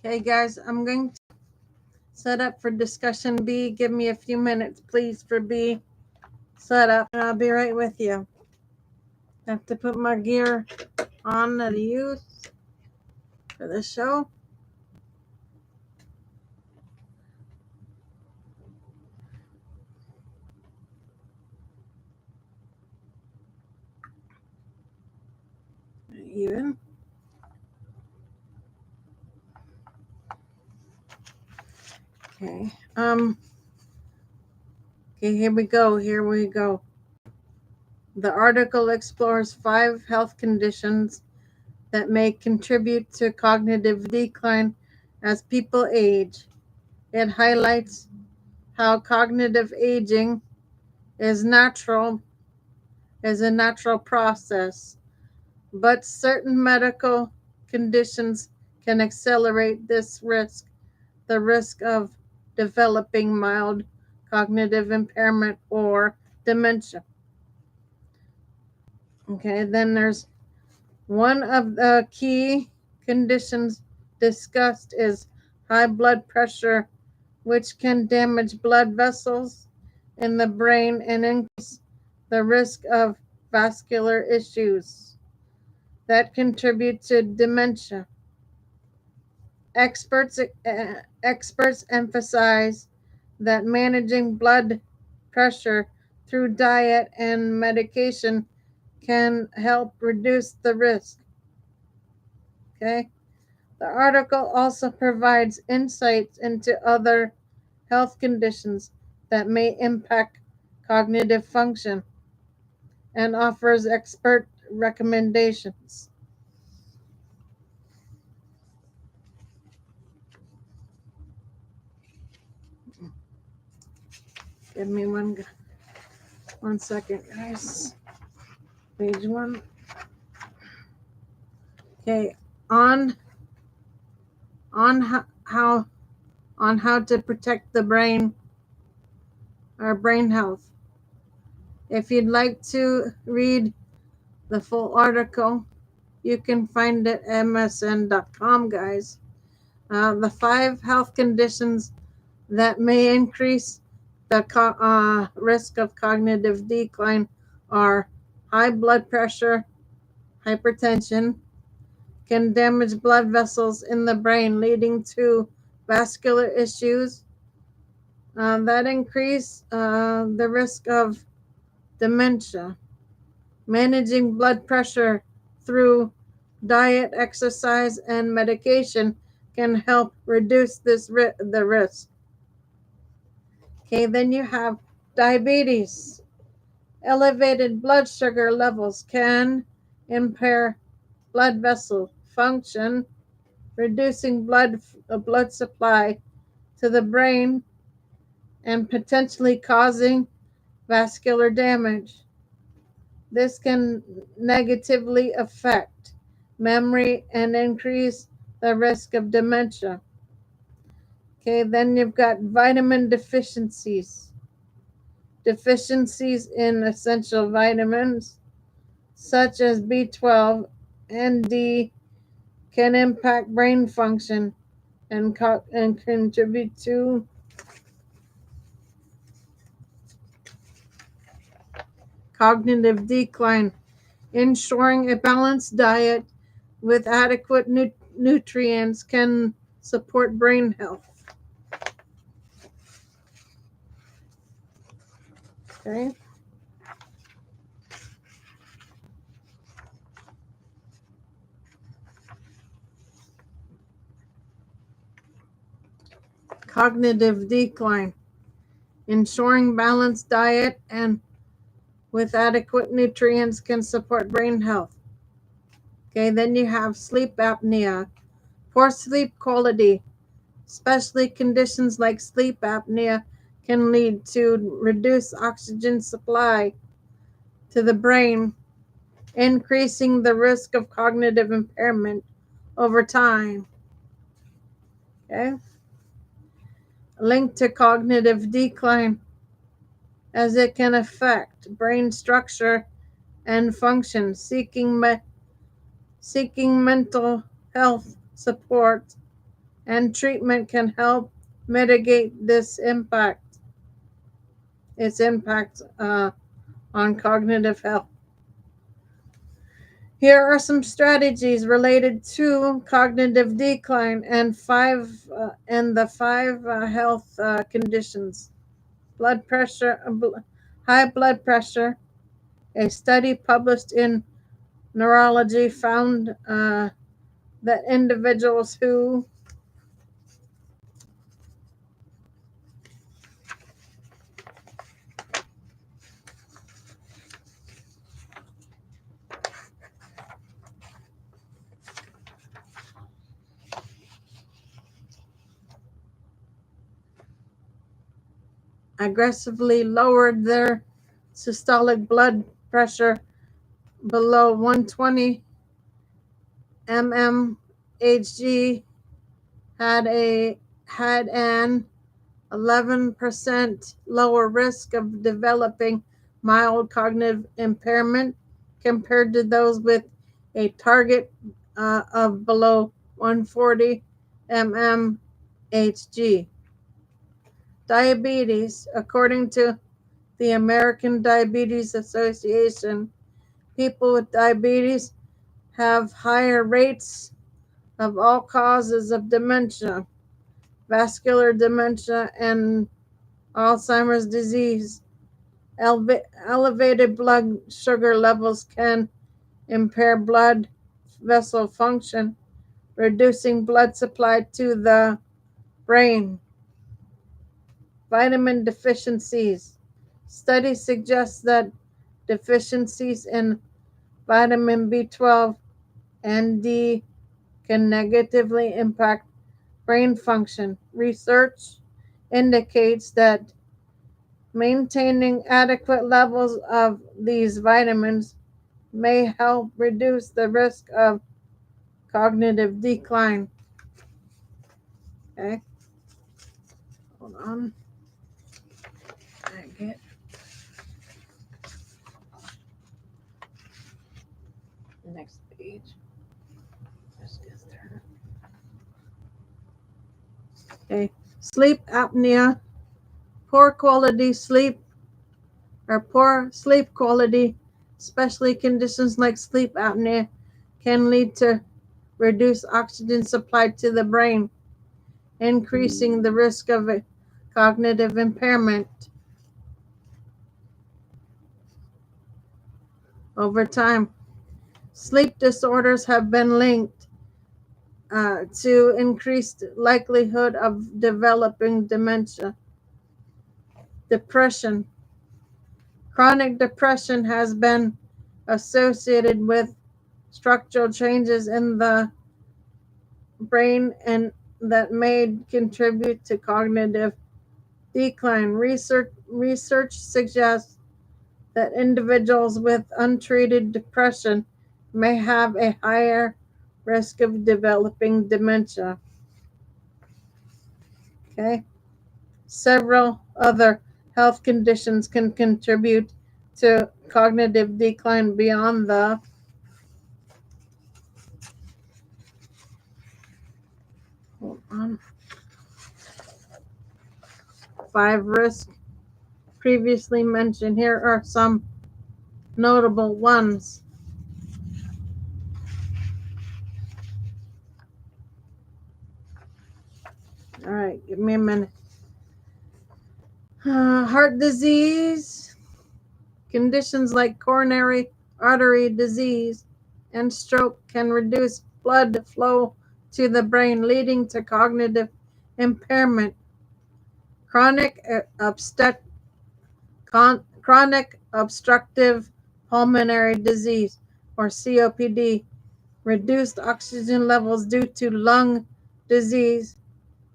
Okay, guys, I'm going to set up for discussion B. Give me a few minutes, please, for B set up, and I'll be right with you. I have to put my gear on that I use for the show. Even. Okay. Okay, here we go. Here we go. The article explores 5 health conditions that may contribute to cognitive decline as people age. It highlights how cognitive aging is a natural process, but certain medical conditions can accelerate this risk, the risk of developing mild cognitive impairment or dementia. Okay, then there's one of the key conditions discussed is high blood pressure, which can damage blood vessels in the brain and increase the risk of vascular issues that contribute to dementia. Experts emphasize that managing blood pressure through diet and medication can help reduce the risk. Okay. The article also provides insights into other health conditions that may impact cognitive function and offers expert recommendations. Give me one second, guys. Page 1. Okay, on on how on how to protect the brain or brain health. If you'd like to read the full article, you can find it at msn.com, guys. The 5 health conditions that may increase the risk of cognitive decline are high blood pressure, hypertension, can damage blood vessels in the brain, leading to vascular issues that increase the risk of dementia. Managing blood pressure through diet, exercise, and medication can help reduce the risk. Okay, then you have diabetes. Elevated blood sugar levels can impair blood vessel function, reducing blood supply to the brain and potentially causing vascular damage. This can negatively affect memory and increase the risk of dementia. Okay, then you've got vitamin deficiencies. Deficiencies in essential vitamins such as B12 and D can impact brain function and contribute to cognitive decline. Ensuring a balanced diet with adequate nutrients can support brain health. Okay. Cognitive decline. Ensuring balanced diet and with adequate nutrients can support brain health. Okay, then you have sleep apnea. Poor sleep quality, especially conditions like sleep apnea, can lead to reduced oxygen supply to the brain, increasing the risk of cognitive impairment over time. Okay? Linked to cognitive decline, as it can affect brain structure and function. Seeking mental health support and treatment can help mitigate its impact on cognitive health. Here are some strategies related to cognitive decline and the five health conditions. Blood pressure, high blood pressure. A study published in Neurology found that individuals who aggressively lowered their systolic blood pressure below 120 mmHg had an 11% lower risk of developing mild cognitive impairment compared to those with a target of below 140 mmHg. Diabetes. According to the American Diabetes Association, people with diabetes have higher rates of all causes of dementia, vascular dementia, and Alzheimer's disease. Elevated blood sugar levels can impair blood vessel function, reducing blood supply to the brain. Vitamin deficiencies. Studies suggest that deficiencies in vitamin B12 and D can negatively impact brain function. Research indicates that maintaining adequate levels of these vitamins may help reduce the risk of cognitive decline. Okay, hold on. I get the next page. Let's get started. Okay, sleep apnea. Poor quality sleep or poor sleep quality, especially conditions like sleep apnea, can lead to reduced oxygen supply to the brain, increasing the risk of cognitive impairment. Over time, sleep disorders have been linked to increased likelihood of developing dementia. Depression. Chronic depression has been associated with structural changes in the brain and that may contribute to cognitive decline. Research suggests that individuals with untreated depression may have a higher risk of developing dementia. Okay. Several other health conditions can contribute to cognitive decline beyond the hold on, 5 risks previously mentioned. Here are some notable ones. All right, give me a minute. Heart disease. Conditions like coronary artery disease and stroke can reduce blood flow to the brain, leading to cognitive impairment. Chronic obstructive pulmonary disease, or COPD. Reduced oxygen levels due to lung disease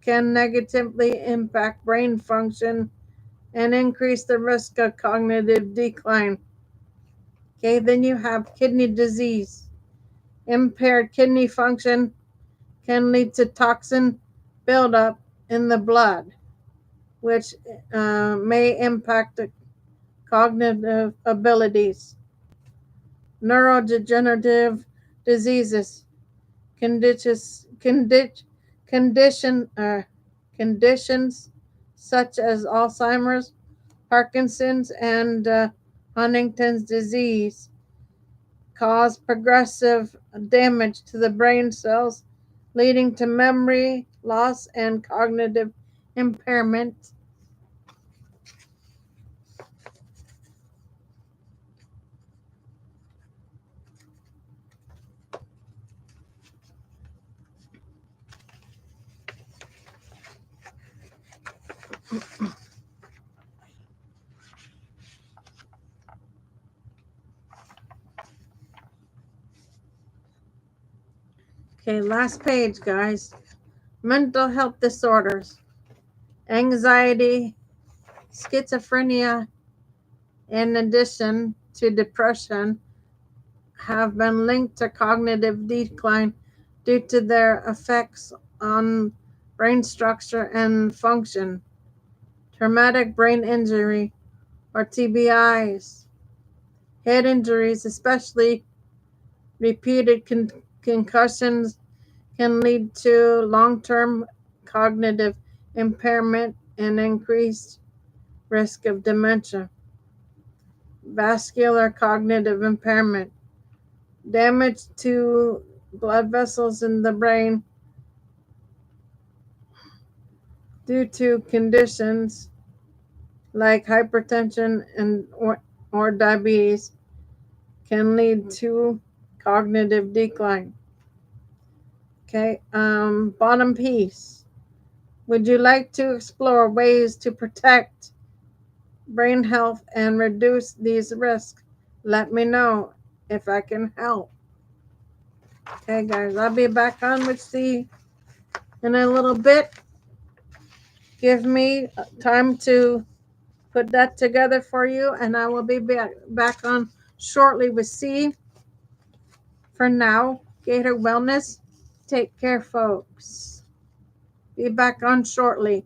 can negatively impact brain function and increase the risk of cognitive decline. Okay, then you have kidney disease. Impaired kidney function can lead to toxin buildup in the blood, which may impact cognitive abilities. Neurodegenerative diseases, conditions conditions such as Alzheimer's, Parkinson's, and Huntington's disease cause progressive damage to the brain cells, leading to memory loss and cognitive impairment. Okay, last page, guys. Mental health disorders, anxiety, schizophrenia, in addition to depression, have been linked to cognitive decline due to their effects on brain structure and function. Traumatic brain injury, or TBIs, head injuries, especially repeated concussions, can lead to long-term cognitive impairment and increased risk of dementia. Vascular cognitive impairment, damage to blood vessels in the brain due to conditions like hypertension or diabetes can lead to cognitive decline. Okay, bottom piece. Would you like to explore ways to protect brain health and reduce these risks? Let me know if I can help. Okay, guys, I'll be back on with C in a little bit. Give me time to put that together for you, and I will be back on shortly with C. For now, Gator Wellness, take care, folks. Be back on shortly.